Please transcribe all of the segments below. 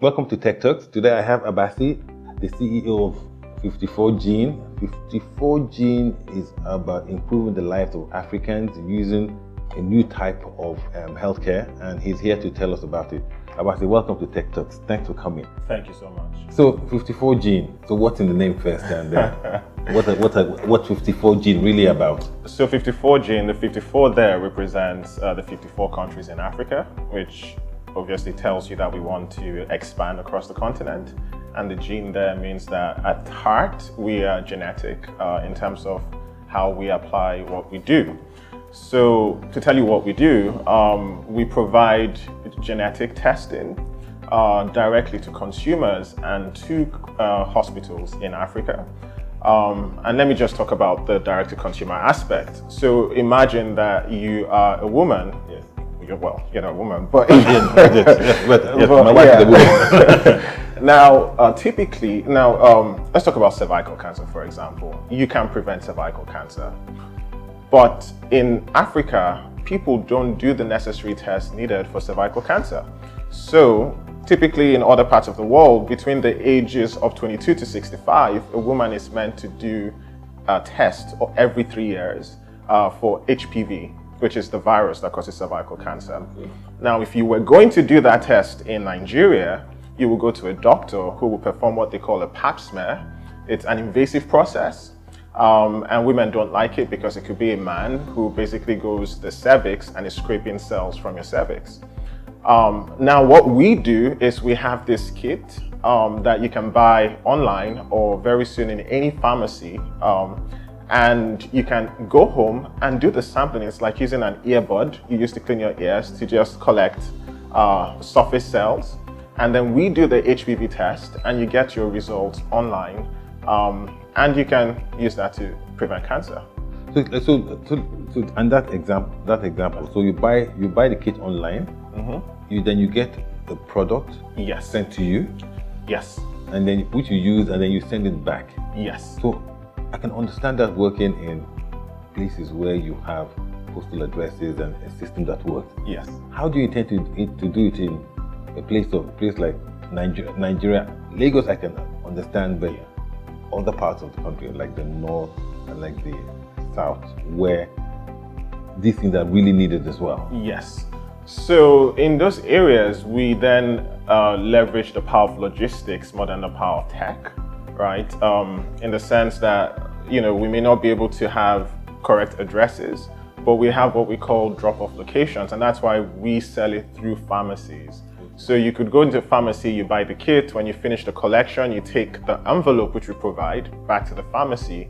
Welcome to Tech Turks. Today I have Abasi, the CEO of 54 Gene. 54 Gene is about improving the lives of Africans using a new type of healthcare, and he's here to tell us about it. Abasi, welcome to Tech Turks. Thanks for coming. Thank you so much. So 54 Gene. So what's in the name first, and what 54 Gene really about? So 54 Gene, the 54 there represents the 54 countries in Africa, which obviously tells you that we want to expand across the continent. And the gene there means that at heart, we are genetic in terms of how we apply what we do. So to tell you what we do, we provide genetic testing directly to consumers and to hospitals in Africa. And let me just talk about the direct-to-consumer aspect. So imagine that you are a woman. Yes. You're not a woman, but my wife is a woman. Now, typically, let's talk about cervical cancer, for example. You can prevent cervical cancer, but in Africa, people don't do the necessary tests needed for cervical cancer. So, typically in other parts of the world, between the ages of 22 to 65, a woman is meant to do a test every 3 years for HPV, which is the virus that causes cervical cancer. Now, if you were going to do that test in Nigeria, you will go to a doctor who will perform what they call a pap smear. It's an invasive process, and women don't like it because it could be a man who basically goes to the cervix and is scraping cells from your cervix. Now, what we do is we have this kit that you can buy online or very soon in any pharmacy. And you can go home and do the sampling. It's like using an earbud you use to clean your ears to just collect surface cells. And then we do the HPV test and you get your results online. And you can use that to prevent cancer. So and that example, so you buy the kit online, then you get the product sent to you. Yes. And then which you use and then you send it back. Yes. So I can understand that working in places where you have postal addresses and a system that works. Yes. How do you intend to do it in a place like Nigeria? Lagos, I can understand, but other parts of the country, like the north and like the south, where these things are really needed as well. Yes. So in those areas, we then leverage the power of logistics more than the power of tech. Right, in the sense that, we may not be able to have correct addresses, but we have what we call drop-off locations, and that's why we sell it through pharmacies. So you could go into a pharmacy, you buy the kit, when you finish the collection, you take the envelope which we provide back to the pharmacy,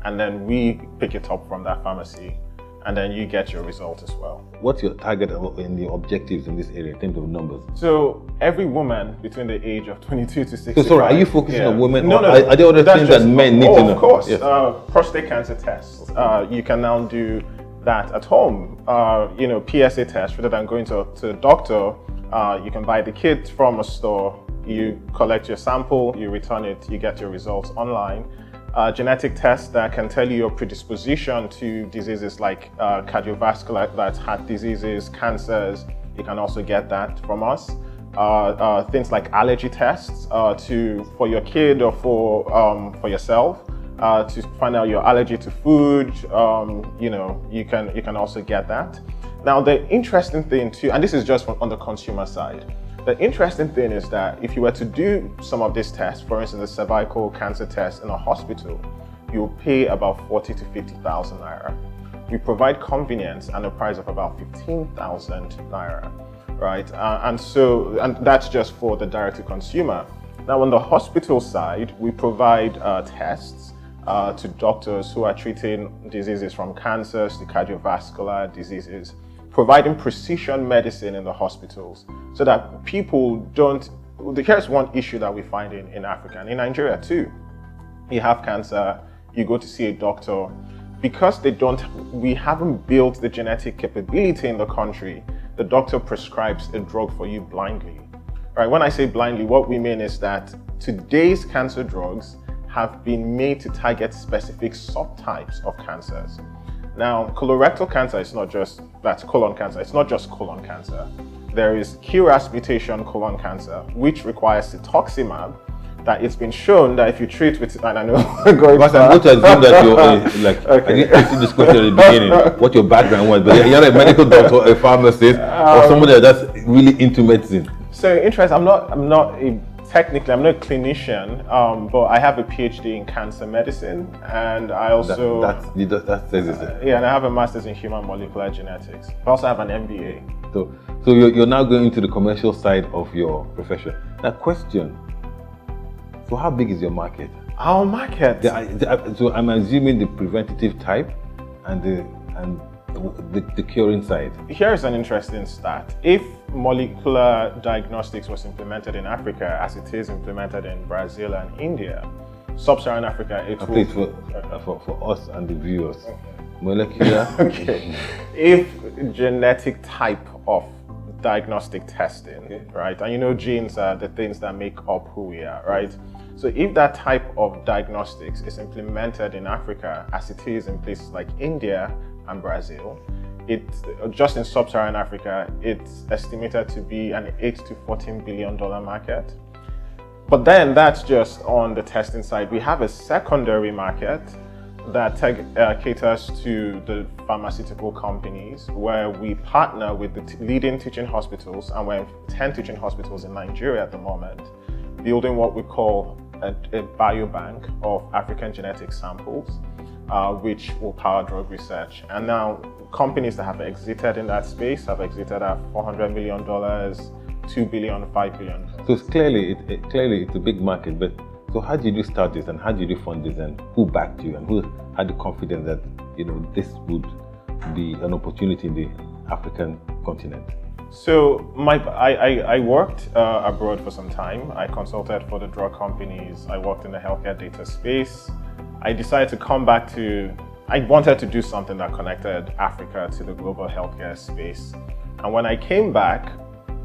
and then we pick it up from that pharmacy, and then you get your result as well. What's your target and the objectives in this area in terms of numbers? So every woman between the age of 22 to 65. So sorry, are you focusing on women? No. Are there other things that men need to know? Of course. Yes. Prostate cancer tests. You can now do that at home. PSA test, rather than going to a doctor, you can buy the kit from a store, you collect your sample, you return it, you get your results online. Genetic tests that can tell you your predisposition to diseases like cardiovascular, that's heart diseases, cancers. You can also get that from us. Things like allergy tests for your kid or for yourself to find out your allergy to food. You can also get that. Now, the interesting thing too, and this is just on the consumer side. The interesting thing is that if you were to do some of these tests, for instance, the cervical cancer test in a hospital, you'll pay about 40 to 50,000 naira. We provide convenience and a price of about 15,000 naira, right? And that's just for the direct-to-consumer. Now, on the hospital side, we provide tests to doctors who are treating diseases from cancers to cardiovascular diseases, providing precision medicine in the hospitals so that people don't. Here's one issue that we find in Africa and in Nigeria too. You have cancer, you go to see a doctor. Because we haven't built the genetic capability in the country, the doctor prescribes a drug for you blindly. Right? When I say blindly, what we mean is that today's cancer drugs have been made to target specific subtypes of cancers. Now, colorectal cancer is not just, that's colon cancer, it's not just colon cancer. there is KRAS mutation colon cancer, which requires cetuximab, that it's been shown that if you treat with, and I know going But I'm going to assume that you're like, Okay. I didn't ask you this question at the beginning, what your background was, but you're a medical doctor, a pharmacist, or somebody that's really into medicine. So interest, technically, I'm not a clinician, but I have a PhD in cancer medicine, and I also That says it. and I have a master's in human molecular genetics. I also have an MBA. So you're now going into the commercial side of your profession. Now, question. So how big is your market? Our market. So I'm assuming the preventative type and the curing side. Here is an interesting stat. If molecular diagnostics was implemented in Africa as it is implemented in Brazil and India, sub-Saharan Africa, it Please, will... for us and the viewers. Okay. Molecular. Okay. If genetic type of diagnostic testing, right? And you know genes are the things that make up who we are, right? So if that type of diagnostics is implemented in Africa as it is in places like India and Brazil, just in sub-Saharan Africa, it's estimated to be an $8 to $14 billion market. But then that's just on the testing side. We have a secondary market that caters to the pharmaceutical companies, where we partner with the leading teaching hospitals, and we're in 10 teaching hospitals in Nigeria at the moment, building what we call a biobank of African genetic samples, which will power drug research. And now companies that have exited in that space have exited at $400 million, $2 billion, $5 billion. So it's clearly it's a big market, but so how did you start this, and how did you fund this, and who backed you, and who had the confidence that this would be an opportunity in the African continent? So I worked abroad for some time. I consulted for the drug companies. I worked in the healthcare data space. I decided to come back I wanted to do something that connected Africa to the global healthcare space. And when I came back,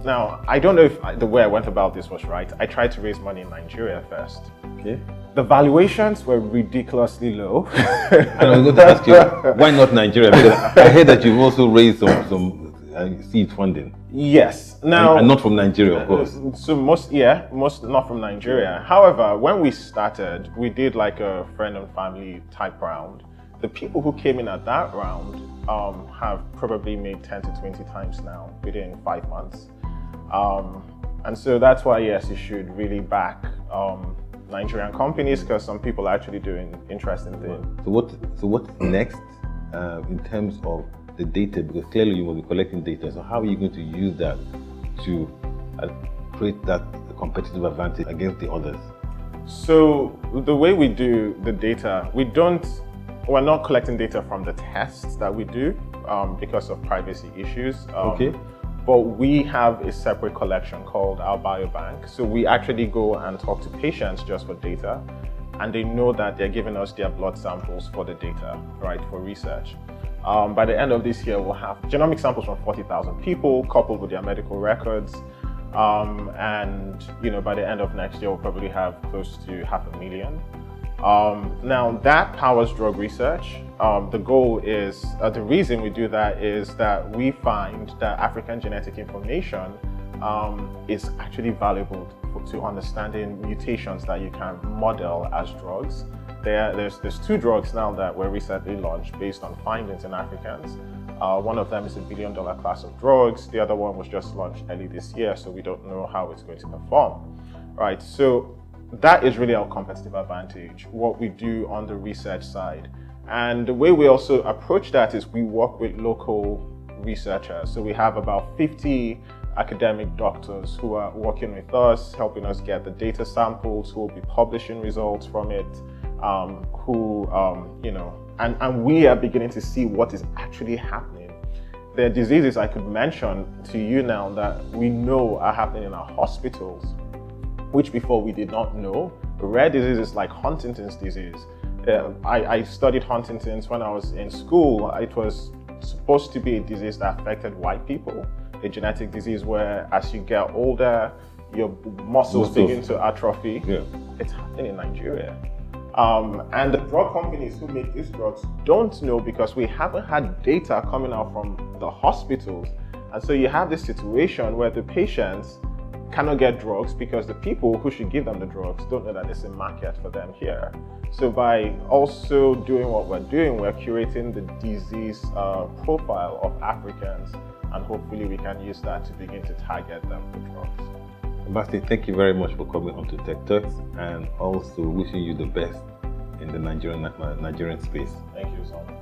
now I don't know if the way I went about this was right. I tried to raise money in Nigeria first. Okay. The valuations were ridiculously low. And I was going to ask you, why not Nigeria? Because I heard that you've also raised some seed funding. Yes. Now, and not from Nigeria, of course. So most not from Nigeria. However, when we started, we did like a friend and family type round. The people who came in at that round have probably made 10 to 20 times now within 5 months. And so that's why, yes, you should really back Nigerian companies, because some people are actually doing interesting things. So what's next in terms of the data? Because clearly you will be collecting data. So how are you going to use that to create that competitive advantage against the others? So the way we do the data, we're not collecting data from the tests that we do because of privacy issues. Okay. But we have a separate collection called our biobank. So we actually go and talk to patients just for data, and they know that they're giving us their blood samples for the data, right, for research. By the end of this year, we'll have genomic samples from 40,000 people coupled with their medical records. And by the end of next year, we'll probably have close to 500,000. Now that powers drug research. The goal is, the reason we do that is that we find that African genetic information is actually valuable to understanding mutations that you can model as drugs. There's 2 drugs now that were recently launched based on findings in Africans. One of them is a $1 billion class of drugs. The other one was just launched early this year, so we don't know how it's going to perform. Right, so that is really our competitive advantage, what we do on the research side. And the way we also approach that is we work with local researchers. So we have about 50 academic doctors who are working with us, helping us get the data samples, who will be publishing results from it, and we are beginning to see what is actually happening. There are diseases I could mention to you now that we know are happening in our hospitals, which before we did not know. Rare diseases like Huntington's disease. I studied Huntington's when I was in school. It was supposed to be a disease that affected white people, a genetic disease where as you get older, your muscles begin to atrophy. Yeah. It's happening in Nigeria. And the drug companies who make these drugs don't know, because we haven't had data coming out from the hospitals And so you have this situation where the patients cannot get drugs because the people who should give them the drugs don't know that there's a market for them here. So by also doing what we're doing, we're curating the disease profile of Africans, and hopefully we can use that to begin to target them for drugs. Abasi, thank you very much for coming on to Tech Turks, and also wishing you the best in the Nigerian space. Thank you so much.